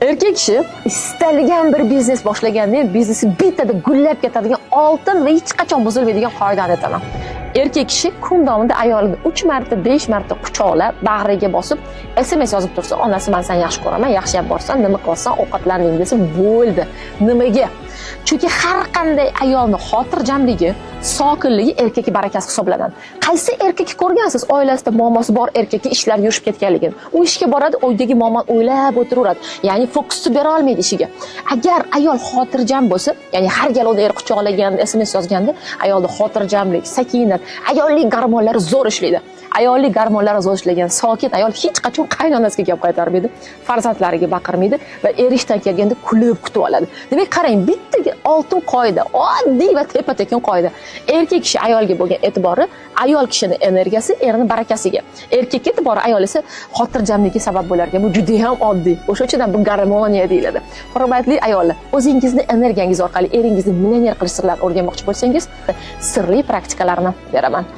Erkak kishi istalgan bir biznes boshlaganda biznesi bittada gullab ketadigan oltin va hech qachon buzilmaydigan qoidani aytaman. Erkak kishi kun davomida ayolini 3 marta, 5 marta quchoqlab, bag'riga bosib, SMS yozib tursa, onasi men seni yaxshi ko'raman, yaxshiyam borsan, nima qilsan, ovqatlanding desa bo'ldi. Nimaga? Chunki har qanday ayolni xotirjamligi, sokinligi erkakning barakasi hisoblanadi. Qaysi erkakni ko'rgansiz, oilasida muammosi bor erkakka ishlar yurishib ketganligini? U ishga boradi, uydagi muammoni o'ylab o'tiraveradi. Ya'ni fokusni bera olmaydi ishiga. Agar ayol xotirjam bo'lsa, ya'ni har gal uni er quchoqlaganda, SMS yozganda, ayolda xotirjamlik, sakinat, ayollik gormonlari zo'r ishlaydi. Ayollik gormonlari zo'r ishlagan sokin ayol hech qachon qaynonasiga gap qaytarmaydi, farzandlariga baqirmaydi va erishdan kelganda kulib kutib oladi. Demak, qarang, bitta oltin qoida, oddiy va tepa-tekin qoida. Erkak kishi ayolga bo'lgan e'tibori, ayol kishining energiyasi erning barakasiga. Erkakka e'tibori ayol esa xotirjamligi sabab bo'lar ekan. Bu juda ham oddiy. O'sha uchun ham bu garmoniya deyiladi. Hurmatli ayollar, o'zingizni energiyangiz orqali eringizni millioner qilish sirlarini o'rganmoqchi bo'lsangiz, sirli praktikalarni beraman.